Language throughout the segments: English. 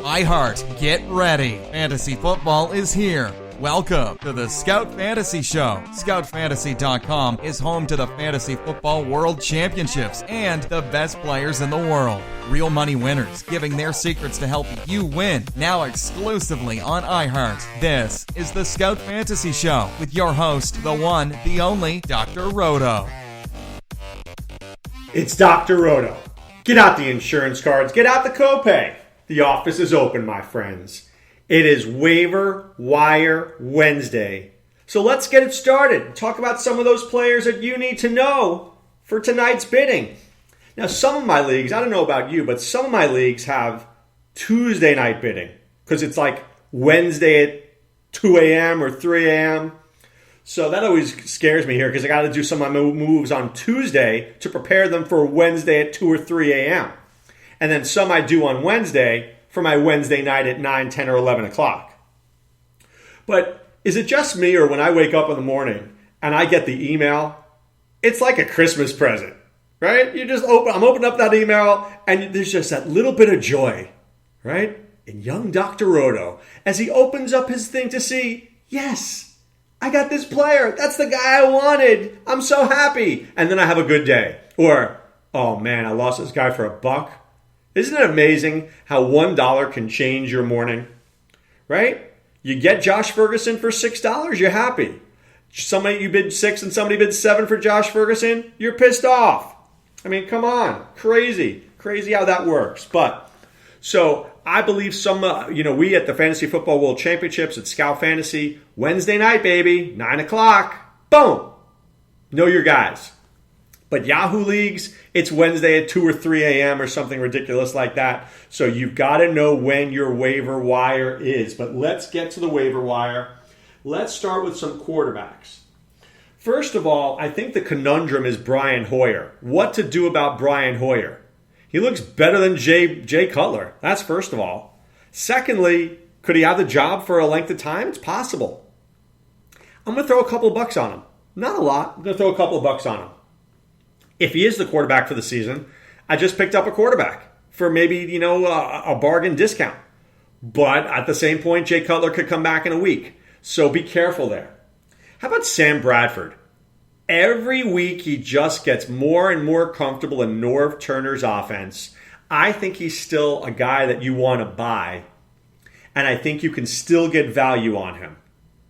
iHeart, get ready. Fantasy football is here. Welcome to the Scout Fantasy Show. ScoutFantasy.com is home to the Fantasy Football World Championships and the best players in the world. Real money winners giving their secrets to help you win. Now exclusively on iHeart. This is the Scout Fantasy Show with your host, the one, the only, Dr. Roto. It's Dr. Roto. Get out the insurance cards. Get out the copay. The office is open, my friends. It is Waiver Wire Wednesday. So let's get it started. Talk about some of those players that you need to know for tonight's bidding. Now, some of my leagues, I don't know about you, but some of my leagues have Tuesday night bidding because it's like Wednesday at 2 a.m. or 3 a.m. So that always scares me here because I got to do some of my moves on Tuesday to prepare them for Wednesday at 2 or 3 a.m. And then some I do on Wednesday for my Wednesday night at 9, 10, or 11 o'clock. But is it just me, or when I wake up in the morning and I get the email, it's like a Christmas present, right? I'm opening up that email and there's just that little bit of joy, right? In young Dr. Roto, as he opens up his thing to see, yes, I got this player. That's the guy I wanted. I'm so happy. And then I have a good day. Or, oh man, I lost this guy for $1. Isn't it amazing how $1 can change your morning? Right? You get Josh Ferguson for $6, you're happy. You bid 6 and somebody bid 7 for Josh Ferguson, you're pissed off. I mean, come on. Crazy how that works. But, so I believe we at the Fantasy Football World Championships at Scout Fantasy, Wednesday night, baby, 9 o'clock, boom. Know your guys. But Yahoo Leagues, it's Wednesday at 2 or 3 a.m. or something ridiculous like that. So you've got to know when your waiver wire is. But let's get to the waiver wire. Let's start with some quarterbacks. First of all, I think the conundrum is Brian Hoyer. What to do about Brian Hoyer? He looks better than Jay Cutler. That's first of all. Secondly, could he have the job for a length of time? It's possible. I'm going to throw a couple bucks on him. Not a lot. I'm going to throw a couple of bucks on him. If he is the quarterback for the season, I just picked up a quarterback for maybe, a bargain discount. But at the same point, Jay Cutler could come back in a week. So be careful there. How about Sam Bradford? Every week he just gets more and more comfortable in Norv Turner's offense. I think he's still a guy that you want to buy. And I think you can still get value on him.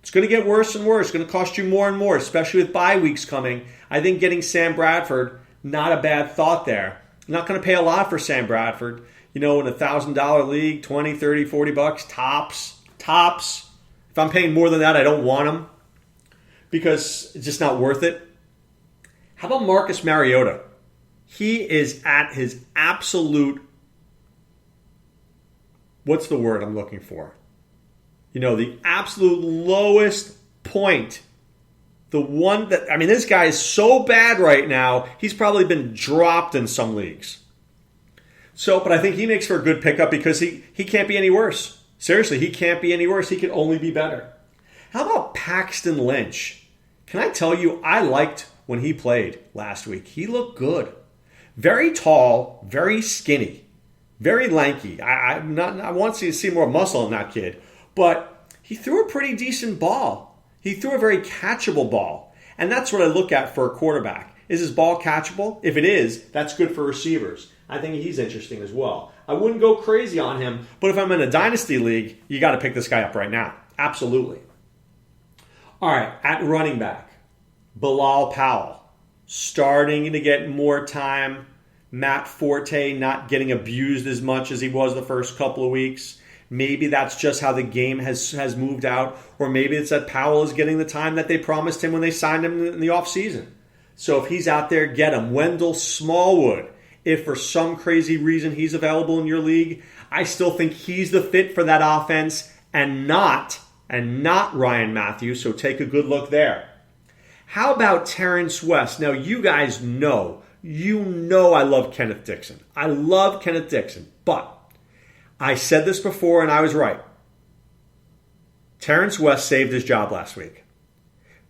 It's going to get worse and worse. It's going to cost you more and more, especially with bye weeks coming. I think getting Sam Bradford, not a bad thought there. I'm not going to pay a lot for Sam Bradford. In a $1,000 league, 20, 30, 40 bucks, tops. If I'm paying more than that, I don't want him because it's just not worth it. How about Marcus Mariota? He is at his absolute, what's the word I'm looking for? The absolute lowest point. The one that, this guy is so bad right now, he's probably been dropped in some leagues. But I think he makes for a good pickup because he can't be any worse. Seriously, he can't be any worse. He can only be better. How about Paxton Lynch? Can I tell you, I liked when he played last week. He looked good. Very tall, very skinny, very lanky. I want to see more muscle in that kid. But he threw a pretty decent ball. He threw a very catchable ball. And that's what I look at for a quarterback. Is his ball catchable? If it is, that's good for receivers. I think he's interesting as well. I wouldn't go crazy on him, but if I'm in a dynasty league, you got to pick this guy up right now. Absolutely. All right, at running back, Bilal Powell. Starting to get more time. Matt Forte not getting abused as much as he was the first couple of weeks. Maybe that's just how the game has moved out. Or maybe it's that Powell is getting the time that they promised him when they signed him in the offseason. So if he's out there, get him. Wendell Smallwood. If for some crazy reason he's available in your league, I still think he's the fit for that offense and not Ryan Matthews. So take a good look there. How about Terrence West? Now, you guys know I love Kenneth Dixon. I love Kenneth Dixon, but I said this before and I was right. Terrence West saved his job last week.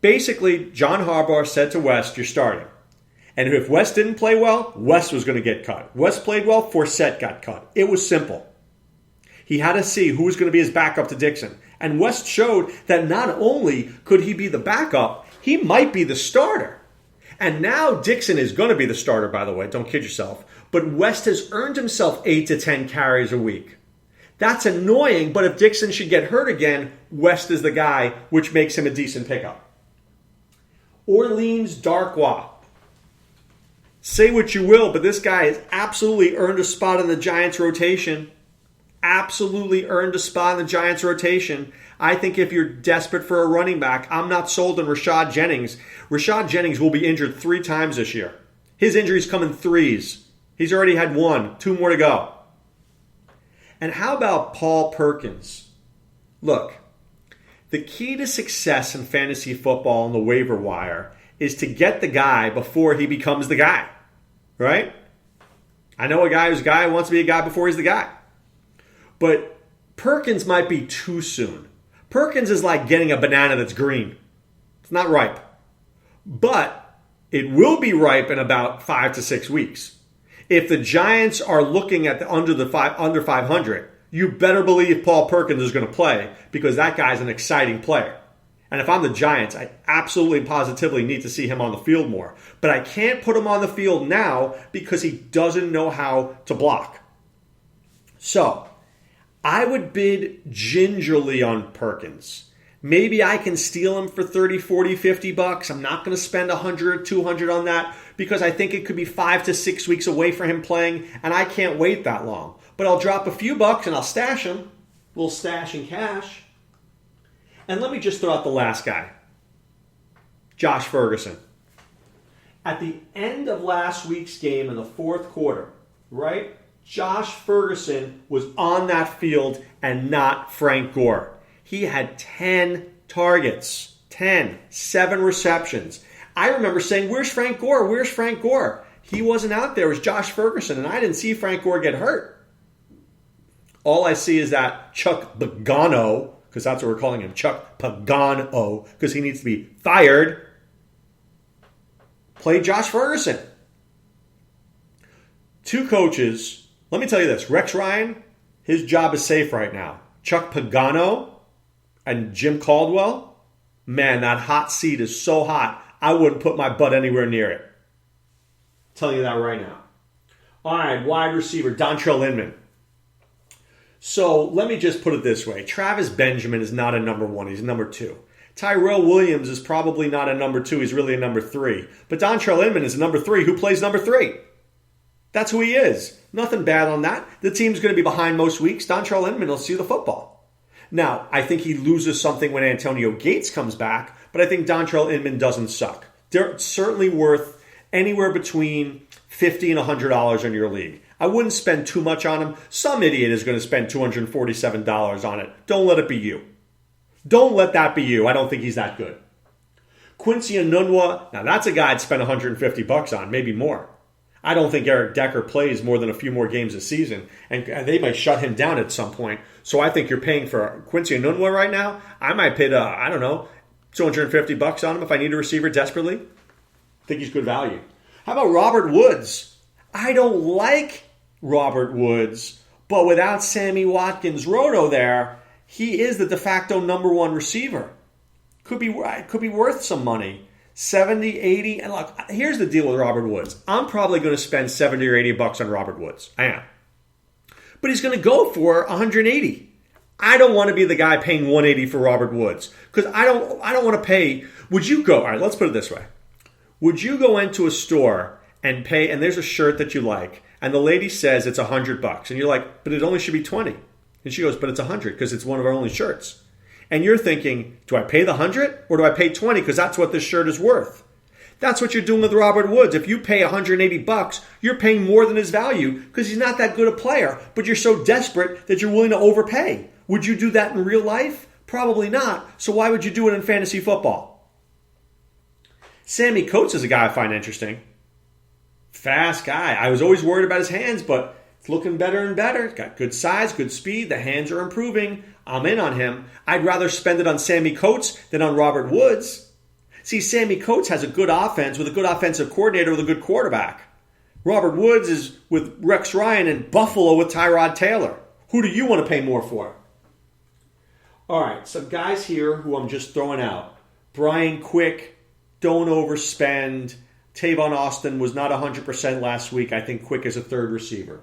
Basically, John Harbaugh said to West, you're starting. And if West didn't play well, West was going to get cut. West played well, Forsett got cut. It was simple. He had to see who was going to be his backup to Dixon. And West showed that not only could he be the backup, he might be the starter. And now Dixon is going to be the starter, by the way. Don't kid yourself. But West has earned himself 8 to 10 carries a week. That's annoying, but if Dixon should get hurt again, West is the guy, which makes him a decent pickup. Orleans Darkwa. Say what you will, but this guy has absolutely earned a spot in the Giants rotation. Absolutely earned a spot in the Giants rotation. I think if you're desperate for a running back, I'm not sold on Rashad Jennings. Rashad Jennings will be injured 3 times this year. His injuries come in threes. He's already had 1, 2 more to go. And how about Paul Perkins? Look, the key to success in fantasy football on the waiver wire is to get the guy before he becomes the guy, right? I know a guy who's a guy who wants to be a guy before he's the guy. But Perkins might be too soon. Perkins is like getting a banana that's green. It's not ripe. But it will be ripe in about 5 to 6 weeks. If the Giants are looking at the under 500, you better believe Paul Perkins is going to play because that guy's an exciting player. And if I'm the Giants, I absolutely and positively need to see him on the field more. But I can't put him on the field now because he doesn't know how to block. So, I would bid gingerly on Perkins. Maybe I can steal him for 30, 40, 50 bucks. I'm not going to spend 100, 200 on that because I think it could be 5 to 6 weeks away for him playing, and I can't wait that long. But I'll drop a few bucks and I'll stash him. A little stash in cash. And let me just throw out the last guy. Josh Ferguson. At the end of last week's game in the fourth quarter, right? Josh Ferguson was on that field and not Frank Gore. He had 10 targets, 7 receptions. I remember saying, where's Frank Gore? Where's Frank Gore? He wasn't out there. It was Josh Ferguson, and I didn't see Frank Gore get hurt. All I see is that Chuck Pagano, because that's what we're calling him, Chuck Pagano, because he needs to be fired, played Josh Ferguson. 2 coaches. Let me tell you this. Rex Ryan, his job is safe right now. Chuck Pagano and Jim Caldwell, man, that hot seat is so hot, I wouldn't put my butt anywhere near it. I'm telling you that right now. All right, wide receiver, Dontrell Inman. So let me just put it this way. Travis Benjamin is not a number 1. He's a number 2. Tyrell Williams is probably not a number 2. He's really a number 3. But Dontrell Inman is a number 3 who plays number 3. That's who he is. Nothing bad on that. The team's going to be behind most weeks. Dontrell Inman will see the football. Now, I think he loses something when Antonio Gates comes back, but I think Dontrell Inman doesn't suck. They're certainly worth anywhere between $50 and $100 in your league. I wouldn't spend too much on him. Some idiot is going to spend $247 on it. Don't let it be you. Don't let that be you. I don't think he's that good. Quincy Enunwa, now that's a guy I'd spend $150 on, maybe more. I don't think Eric Decker plays more than a few more games this season, and they might shut him down at some point. So I think you're paying for Quincy Enunwa right now. I might pay $250 on him if I need a receiver desperately. I think he's good value. How about Robert Woods? I don't like Robert Woods, but without Sammy Watkins Roto there, he is the de facto number 1 receiver. Could be worth some money. 70, 80, and look, here's the deal with Robert Woods. I'm probably going to spend 70 or 80 bucks on Robert Woods. I am. But he's going to go for 180. I don't want to be the guy paying 180 for Robert Woods because I don't want to pay. Would you go? All right, let's put it this way. Would you go into a store and pay, and there's a shirt that you like, and the lady says it's $100, and you're like, but it only should be 20. And she goes, but it's 100 because it's one of our only shirts. And you're thinking, do I pay the 100 or do I pay 20 because that's what this shirt is worth? That's what you're doing with Robert Woods. If you pay $180, you're paying more than his value because he's not that good a player, but you're so desperate that you're willing to overpay. Would you do that in real life? Probably not. So why would you do it in fantasy football? Sammy Coates is a guy I find interesting. Fast guy. I was always worried about his hands, but it's looking better and better. Got good size, good speed. The hands are improving. I'm in on him. I'd rather spend it on Sammy Coates than on Robert Woods. See, Sammy Coates has a good offense with a good offensive coordinator with a good quarterback. Robert Woods is with Rex Ryan and Buffalo with Tyrod Taylor. Who do you want to pay more for? All right, some guys here who I'm just throwing out. Brian Quick, don't overspend. Tavon Austin was not 100% last week. I think Quick is a third receiver.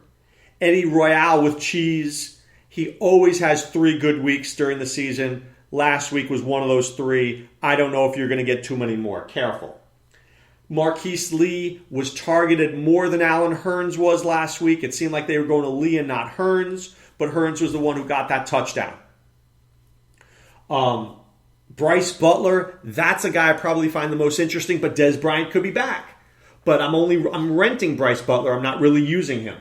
Eddie Royale with Cheese. He always has 3 good weeks during the season. Last week was one of those 3. I don't know if you're going to get too many more. Careful. Marquise Lee was targeted more than Allen Hurns was last week. It seemed like they were going to Lee and not Hurns, but Hurns was the one who got that touchdown. Bryce Butler, that's a guy I probably find the most interesting, but Des Bryant could be back. But I'm renting Bryce Butler. I'm not really using him.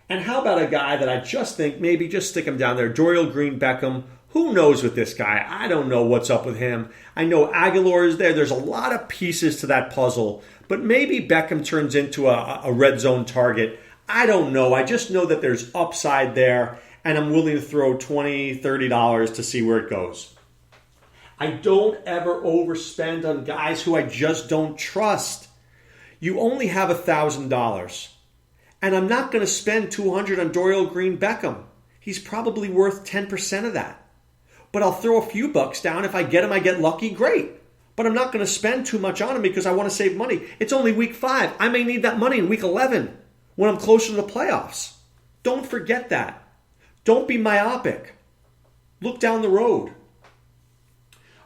And how about a guy that I just think maybe just stick him down there, Dorial Green-Beckham. Who knows with this guy? I don't know what's up with him. I know Aguilar is there. There's a lot of pieces to that puzzle. But maybe Beckham turns into a red zone target. I don't know. I just know that there's upside there, and I'm willing to throw $20, $30 to see where it goes. I don't ever overspend on guys who I just don't trust. You only have $1,000. And I'm not going to spend $200 on Dorial Green-Beckham. He's probably worth 10% of that. But I'll throw a few bucks down. If I get him, I get lucky, great. But I'm not going to spend too much on him because I want to save money. It's only week 5. I may need that money in week 11 when I'm closer to the playoffs. Don't forget that. Don't be myopic. Look down the road.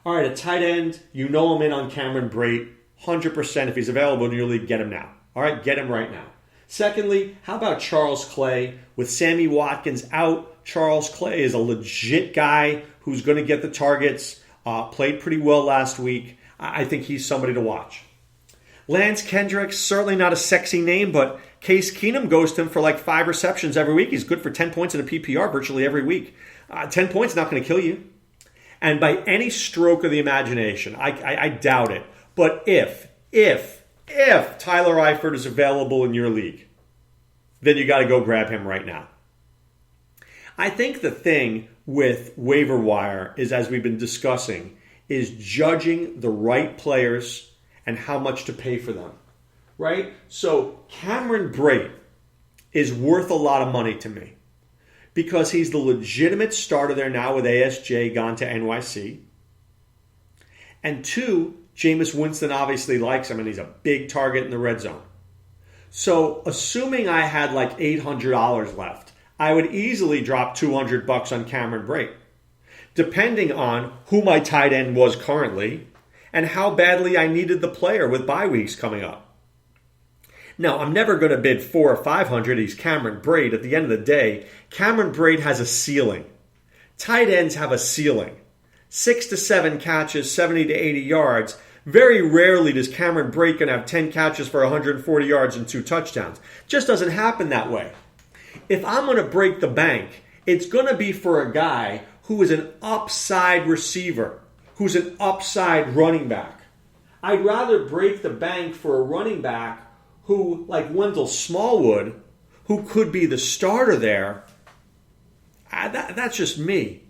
All right, a tight end. You know I'm in on Cameron Brate. 100% if he's available in your league, get him now. All right, get him right now. Secondly, how about Charles Clay? With Sammy Watkins out, Charles Clay is a legit guy who's going to get the targets. Played pretty well last week. I think he's somebody to watch. Lance Kendricks, certainly not a sexy name, but Case Keenum goes to him for like 5 receptions every week. He's good for 10 points in a PPR virtually every week. 10 points not going to kill you. And by any stroke of the imagination, I doubt it, but if Tyler Eifert is available in your league, then you got to go grab him right now. I think the thing with waiver wire is, as we've been discussing, is judging the right players and how much to pay for them, right? So Cameron Brate is worth a lot of money to me because he's the legitimate starter there now with ASJ gone to NYC. And 2, Jameis Winston obviously likes him, and he's a big target in the red zone. So assuming I had like $800 left, I would easily drop $200 on Cameron Brate, depending on who my tight end was currently and how badly I needed the player with bye weeks coming up. Now, I'm never going to bid $400 or $500. He's Cameron Brate. At the end of the day, Cameron Brate has a ceiling. Tight ends have a ceiling. 6 to 7 catches, 70 to 80 yards. Very rarely does Cameron Brate going to have 10 catches for 140 yards and 2 touchdowns. Just doesn't happen that way. If I'm going to break the bank, it's going to be for a guy who is an upside receiver, who's an upside running back. I'd rather break the bank for a running back who, like Wendell Smallwood, who could be the starter there. That's just me.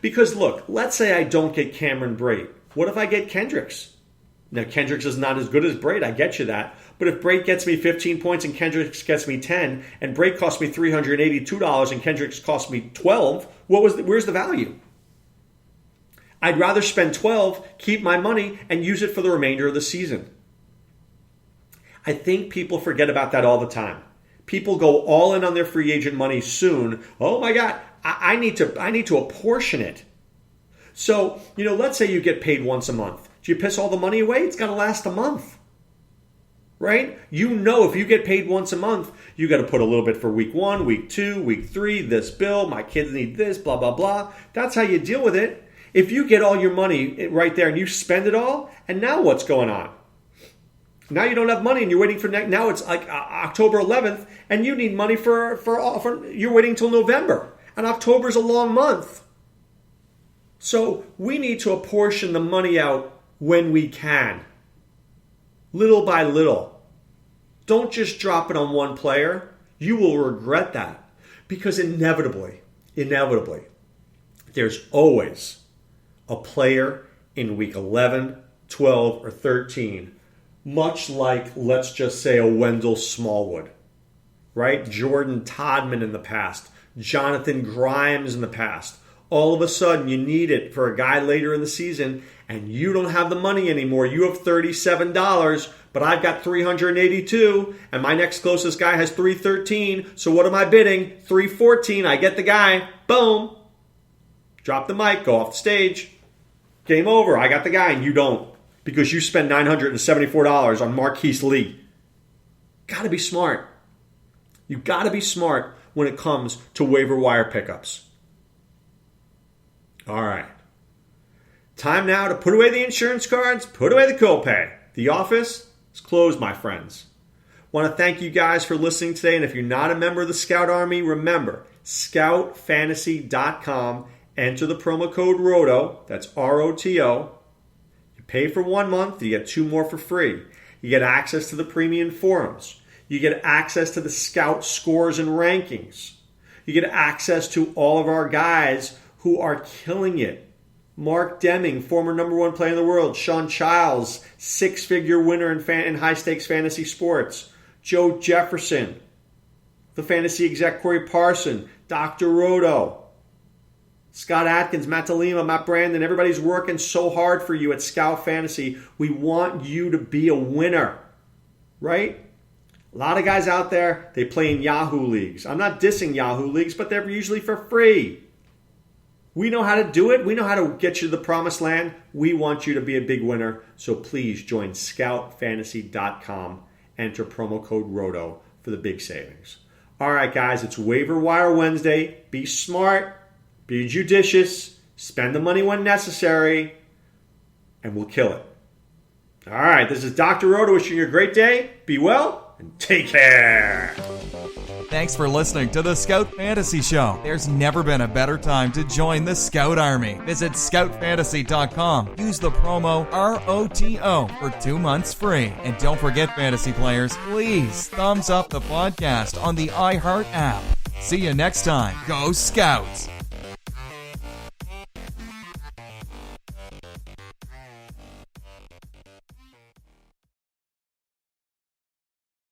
Because look, let's say I don't get Cameron Brate. What if I get Kendricks? Now, Kendricks is not as good as Brate. I get you that. But if Brate gets me 15 points and Kendricks gets me 10, and Brate costs me $382 and Kendricks costs me $12, where's the value? I'd rather spend $12, keep my money, and use it for the remainder of the season. I think people forget about that all the time. People go all in on their free agent money soon. Oh my God, I need to apportion it. So, let's say you get paid once a month. Do you piss all the money away? It's got to last a month, right? If you get paid once a month, you got to put a little bit for week 1, week 2, week 3, this bill, my kids need this, blah, blah, blah. That's how you deal with it. If you get all your money right there and you spend it all, and now what's going on? Now you don't have money and you're waiting for now it's like October 11th and you need money for you're waiting until November. And October's a long month. So we need to apportion the money out when we can. Little by little. Don't just drop it on one player. You will regret that. Because inevitably, there's always a player in week 11, 12, or 13. Much like, let's just say, a Wendell Smallwood, right? Jordan Todman in the past, Jonathan Grimes in the past. All of a sudden, you need it for a guy later in the season, and you don't have the money anymore. You have $37, but I've got $382, and my next closest guy has $313. So what am I bidding? $314. I get the guy. Boom. Drop the mic. Go off the stage. Game over. I got the guy, and you don't. Because you spend $974 on Marquise Lee. Got to be smart. You got to be smart when it comes to waiver wire pickups. All right. Time now to put away the insurance cards, put away the copay. The office is closed, my friends. Want to thank you guys for listening today. And if you're not a member of the Scout Army, remember, scoutfantasy.com. Enter the promo code ROTO. That's ROTO. Pay for 1 month, you get 2 more for free. You get access to the premium forums. You get access to the scout scores and rankings. You get access to all of our guys who are killing it. Mark Deming, former #1 player in the world. Sean Childs, 6-figure winner in high-stakes fantasy sports. Joe Jefferson, the fantasy exec Corey Parson, Dr. Roto. Scott Atkins, Matt DeLima, Matt Brandon, everybody's working so hard for you at Scout Fantasy. We want you to be a winner, right? A lot of guys out there, they play in Yahoo leagues. I'm not dissing Yahoo leagues, but they're usually for free. We know how to do it. We know how to get you to the promised land. We want you to be a big winner. So please join scoutfantasy.com. Enter promo code ROTO for the big savings. All right, guys, it's Waiver Wire Wednesday. Be smart. Be judicious, spend the money when necessary, and we'll kill it. All right, this is Dr. Roto wishing you a great day. Be well, and take care. Thanks for listening to the Scout Fantasy Show. There's never been a better time to join the Scout Army. Visit scoutfantasy.com. Use the promo ROTO for 2 months free. And don't forget, fantasy players, please thumbs up the podcast on the iHeart app. See you next time. Go Scouts!